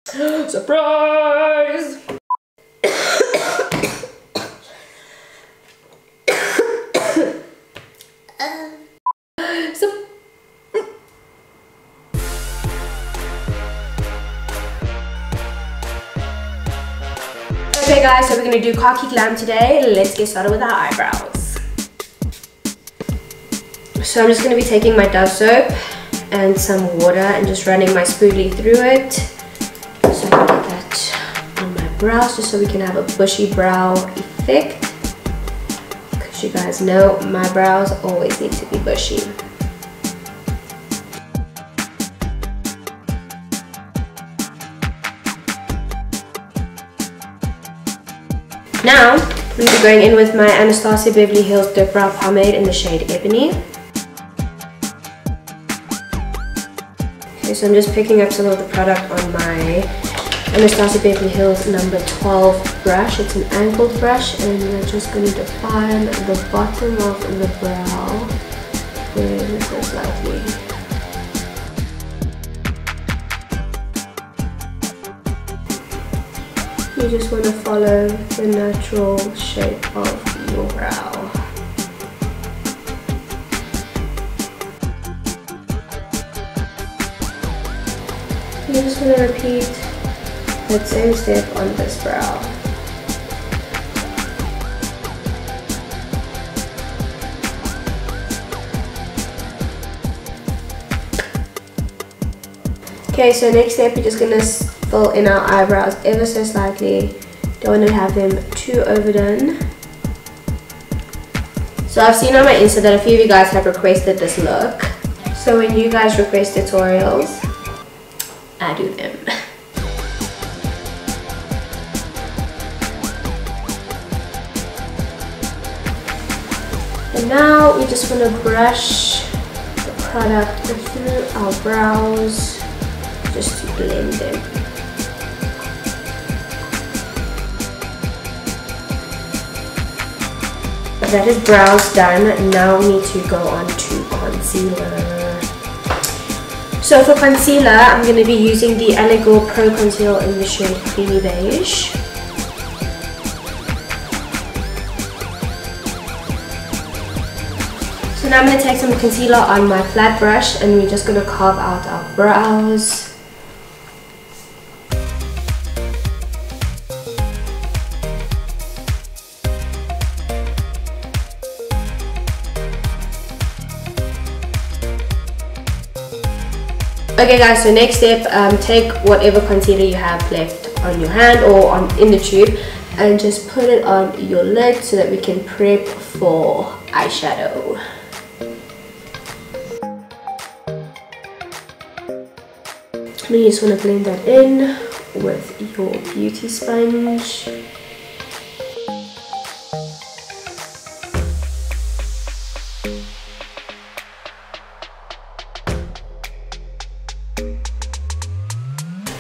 Surprise! Okay guys, so we're gonna do KHAKI GLAM today. Let's get started with our eyebrows. So I'm just gonna be taking my Dove soap and some water and just running my spoolie through it. So I can get that on my brows just so we can have a bushy brow effect. Because you guys know my brows always need to be bushy. Now, I'm going to be going in with my Anastasia Beverly Hills Dip Brow Pomade in the shade Ebony. Okay, so I'm just picking up some of the product on my Anastasia Beverly Hills number 12 brush. It's an angled brush, and we're just going to define the bottom of the brow very slightly. You just want to follow the natural shape of your brow. You just want to repeat that same step on this brow. Okay, so next step we're just going to fill in our eyebrows ever so slightly. Don't want to have them too overdone. So I've seen on my Insta that a few of you guys have requested this look. So when you guys request tutorials, I do them. And now we just want to brush the product through our brows just to blend them. That is brows done. Now we need to go on to concealer. So for concealer, I'm going to be using the Elegant Pro Concealer in the shade Creamy Beige. So now I'm going to take some concealer on my flat brush and we're just going to carve out our brows. Okay guys, so next step, take whatever concealer you have left on your hand or in the tube and just put it on your lid so that we can prep for eyeshadow. And you just want to blend that in with your beauty sponge.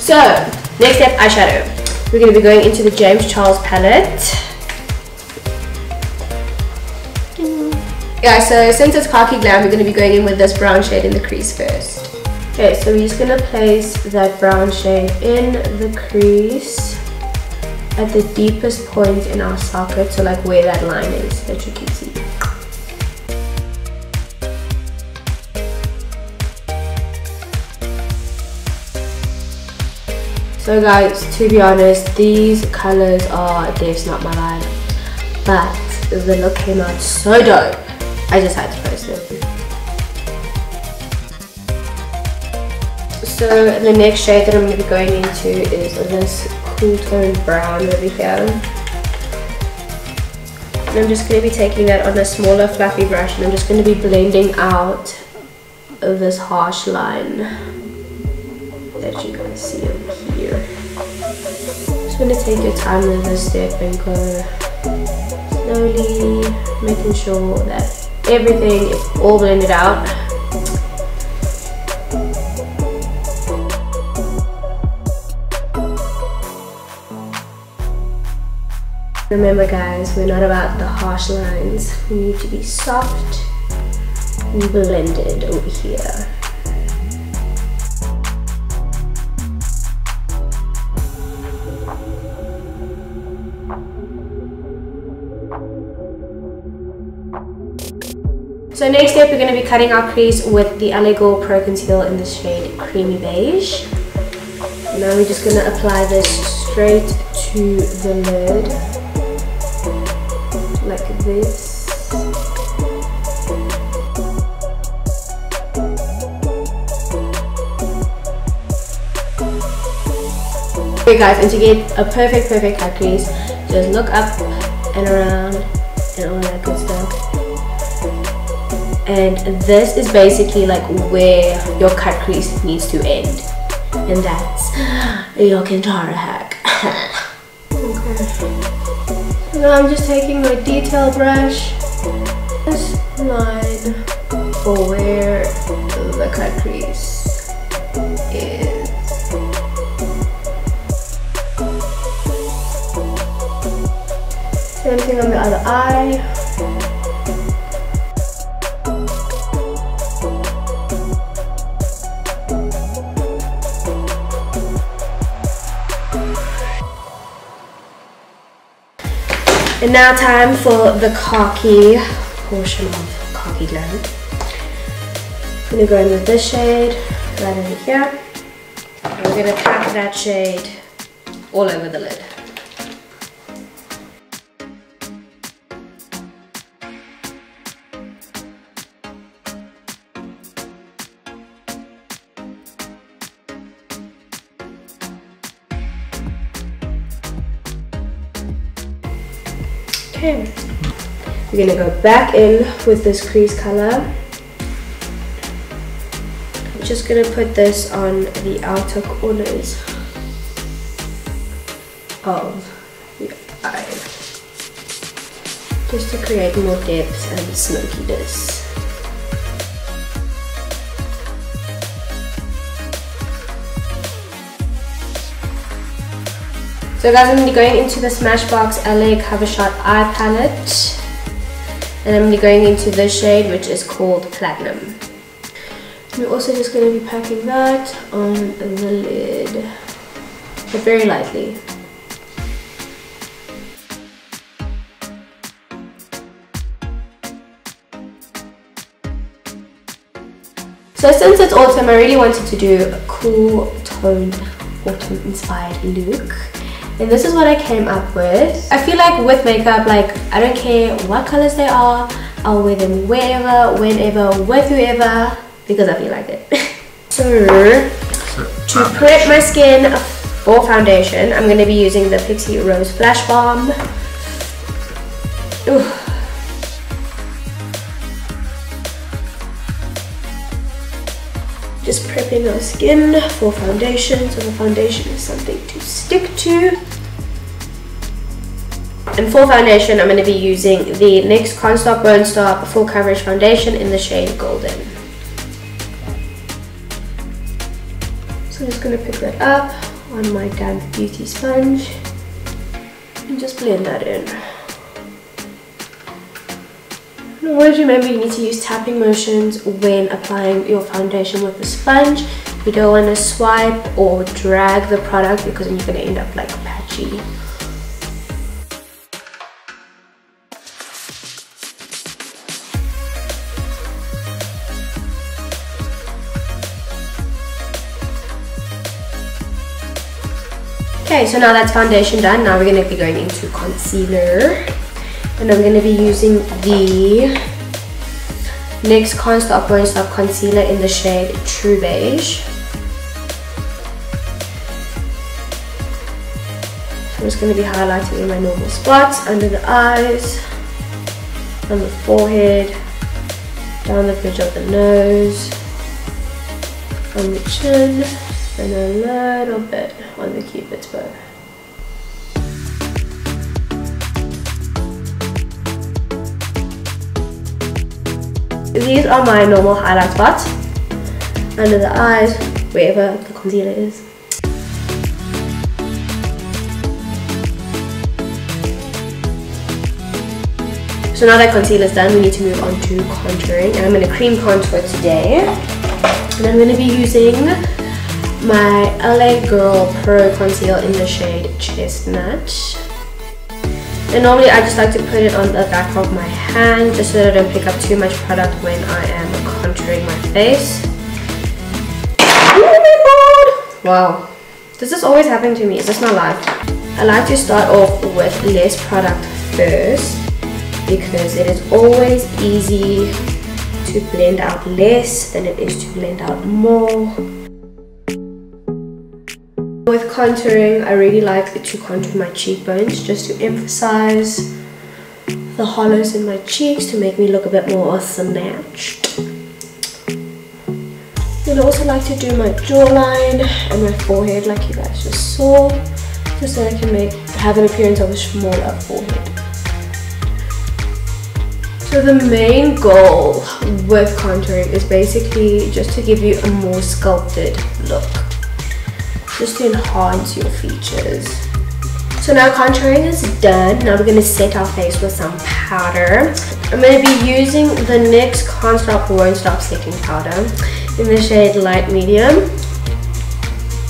So, next step, eyeshadow. We're going to be going into the James Charles palette. Yeah, so since it's KHAKI GLAM, we're going to be going in with this brown shade in the crease first. Okay, so we're just going to place that brown shade in the crease at the deepest point in our socket, so like where that line is that you can see. So guys, to be honest, these colors are just not my vibe, but the look came out so dope, I just had to post it. So the next shade that I'm going to be going into is this cool toned brown over here. And I'm just going to be taking that on a smaller fluffy brush and I'm just going to be blending out this harsh line that you can see over here. Just want to take your time with this step and go slowly, making sure that everything is all blended out. Remember guys, we're not about the harsh lines. We need to be soft and blended over here. So next step, we're going to be cutting our crease with the LA Girl Pro Concealer in the shade Creamy Beige. Now we're just going to apply this straight to the lid, like this. Okay guys, and to get a perfect cut crease, just look up and around and all that good stuff. And this is basically like where your cut crease needs to end. And that's your Cantara hack. Okay. So now I'm just taking my detail brush, this line for where the cut crease is. Same thing on the other eye. And now time for the khaki portion of Khaki Glam. I'm gonna go in with this shade right over here. And we're gonna pack that shade all over the lid. Okay, we're gonna go back in with this crease color. I'm just gonna put this on the outer corners of the eye, just to create more depth and smokiness. So guys, I'm going to be going into the Smashbox LA Cover Shot Eye Palette. And I'm going to be going into this shade, which is called Platinum. We're also just going to be packing that on the lid, but very lightly. So since it's autumn, I really wanted to do a cool toned autumn inspired look. And this is what I came up with. I feel like with makeup, like I don't care what colors they are, I'll wear them wherever, whenever, with whoever, because I feel like it. So to prep my skin for foundation, I'm going to be using the Pixie Rose Flash Balm. Ooh. Just prepping our skin for foundation, so the foundation is something to stick to. And for foundation, I'm going to be using the NYX Can't Stop Won't Stop Full Coverage Foundation in the shade Golden. So I'm just going to pick that up on my damp beauty sponge and just blend that in. Always remember, you need to use tapping motions when applying your foundation with the sponge. You don't want to swipe or drag the product because then you're going to end up like patchy. Okay, so now that's foundation done. Now we're going to be going into concealer. And I'm going to be using the NYX Can't Stop Won't Stop Concealer in the shade True Beige. I'm just going to be highlighting in my normal spots, under the eyes, on the forehead, down the bridge of the nose, on the chin, and a little bit on the cupid's bow. These are my normal highlight spots, under the eyes, wherever the concealer is. So now that concealer is done, we need to move on to contouring, and I'm going to cream contour today. And I'm going to be using my LA Girl Pro Concealer in the shade Chestnut. And normally I just like to put it on the back of my hand just so that I don't pick up too much product when I am contouring my face. Oh my god! Wow. This is always happening to me. Is this my life? I like to start off with less product first because it is always easy to blend out less than it is to blend out more. With contouring, I really like to contour my cheekbones just to emphasize the hollows in my cheeks to make me look a bit more snatched. And I also like to do my jawline and my forehead like you guys just saw, just so I can have an appearance of a smaller forehead. So the main goal with contouring is basically just to give you a more sculpted look, just to enhance your features. So now contouring is done. Now we're going to set our face with some powder. I'm going to be using the NYX Can't Stop Won't Stop setting powder in the shade light medium.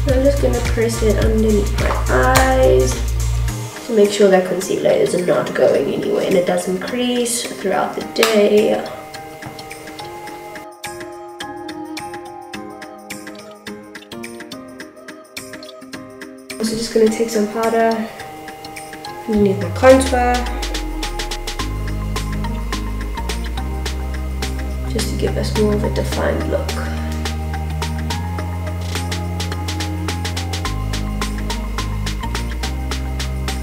I'm just going to press it underneath my eyes to make sure that concealer is not going anywhere and it doesn't crease throughout the day. Also just going to take some powder underneath my contour just to give us more of a defined look.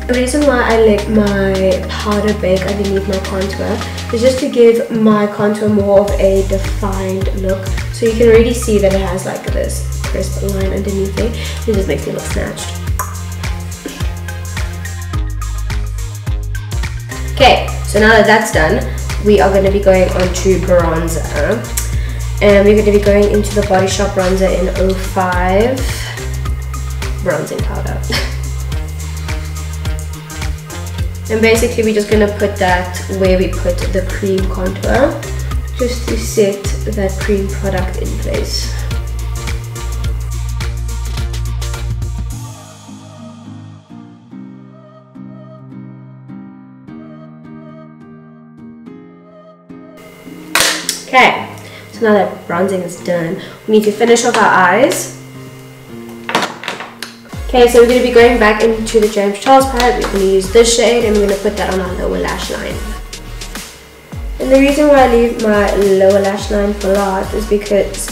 The reason why I let my powder bake underneath my contour is just to give my contour more of a defined look. So you can already see that it has like this crisp line underneath it. It just makes me look snatched. Okay, so now that that's done, we are going to be going on to bronzer. And we're going to be going into the Body Shop bronzer in 05 bronzing powder. And basically we're just going to put that where we put the cream contour, just to set that cream product in place. Okay, so now that bronzing is done, we need to finish off our eyes. Okay, so we're going to be going back into the James Charles palette. We're going to use this shade and we're going to put that on our lower lash line. And the reason why I leave my lower lash line for last is because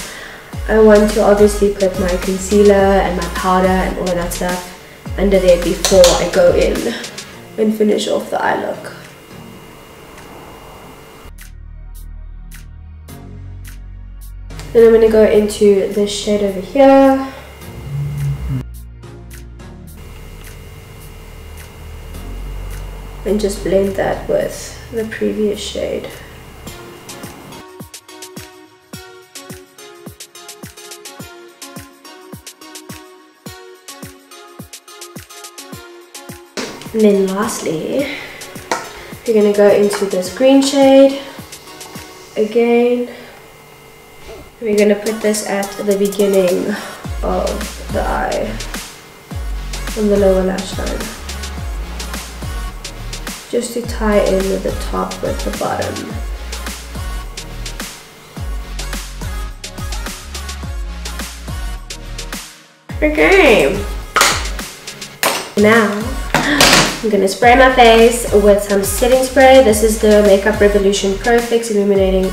I want to obviously put my concealer and my powder and all of that stuff under there before I go in and finish off the eye look. Then I'm going to go into this shade over here. And just blend that with the previous shade. And then lastly, we're going to go into this green shade again. We're going to put this at the beginning of the eye on the lower lash line, just to tie in the top with the bottom. Okay, now I'm gonna spray my face with some setting spray. This is the Makeup Revolution Pro Fix Illuminating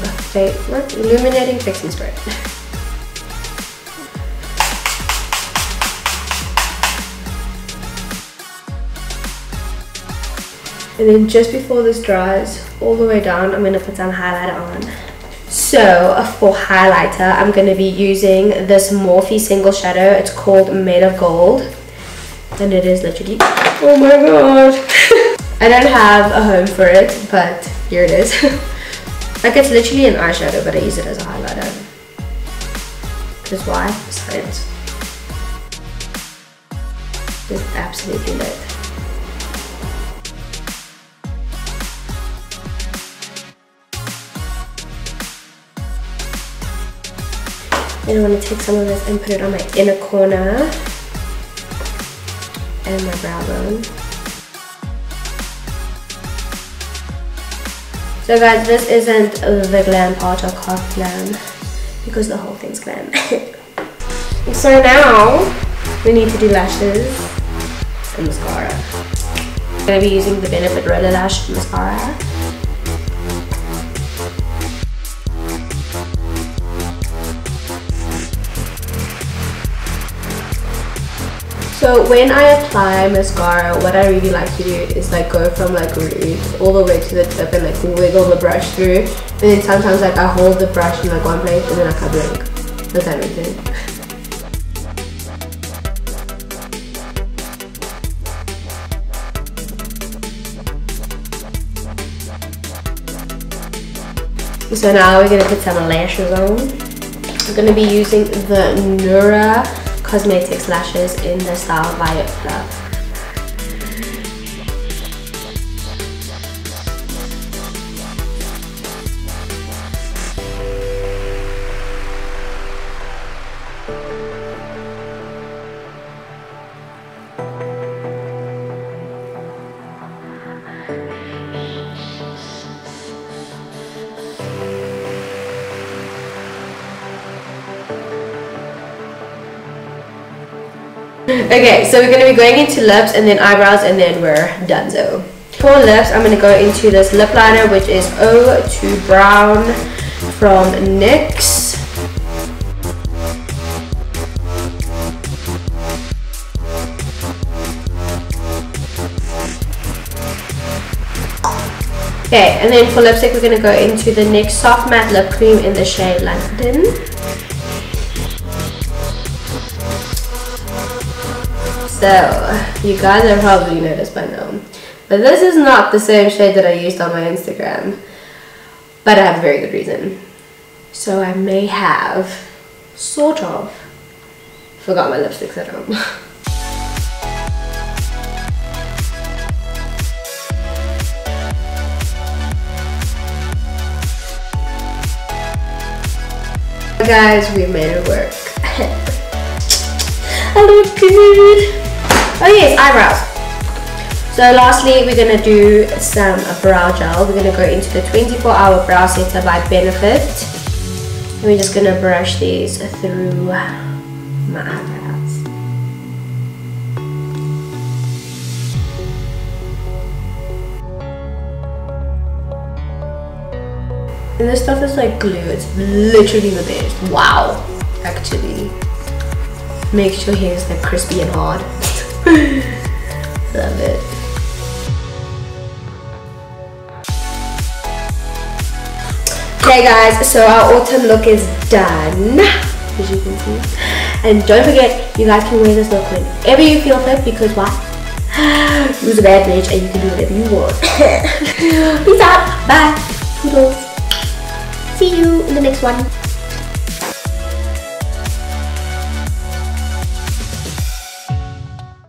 Fixing Spray. And then just before this dries all the way down, I'm going to put some highlighter on. So for highlighter, I'm going to be using this Morphe single shadow. It's called Made of Gold. And it is literally, oh my god. I don't have a home for it, but here it is. Like, it's literally an eyeshadow, but I use it as a highlighter. Because why? Science. It's absolutely lit. Then I want to take some of this and put it on my inner corner and my brow bone. So guys, this isn't the glam part of KHAKI Glam because the whole thing's glam. So now we need to do lashes and mascara. I'm going to be using the Benefit Roller Lash Mascara. So when I apply mascara, what I really like to do is like go from like root all the way to the tip and like wiggle the brush through. And then sometimes like I hold the brush in like one place and then I come blink. Does that make sense? So now we're going to put some lashes on. I'm going to be using the Nura Cosmetics lashes in the style Viola. Okay, so we're going to be going into lips and then eyebrows and then we're done. So for lips, I'm going to go into this lip liner, which is 02 Brown from NYX. Okay, and then for lipstick, we're going to go into the NYX Soft Matte Lip Cream in the shade London. So, you guys have probably noticed by now, but this is not the same shade that I used on my Instagram, but I have a very good reason. So I may have, sort of, forgot my lipsticks at home. Guys, we made it work. I look good. Oh yes, eyebrows. So lastly, we're going to do some brow gel. We're going to go into the 24-hour brow setter by Benefit. And we're just going to brush these through my eyebrows. And this stuff is like glue. It's literally the best. Wow. Actually makes your hair like crispy and hard. Love it. Okay guys, so our autumn look is done, as you can see. And don't forget, you guys can wear this look whenever you feel fit, because why? You're a bad bitch and you can do whatever you want. Peace out. Bye. Toodles. See you in the next one.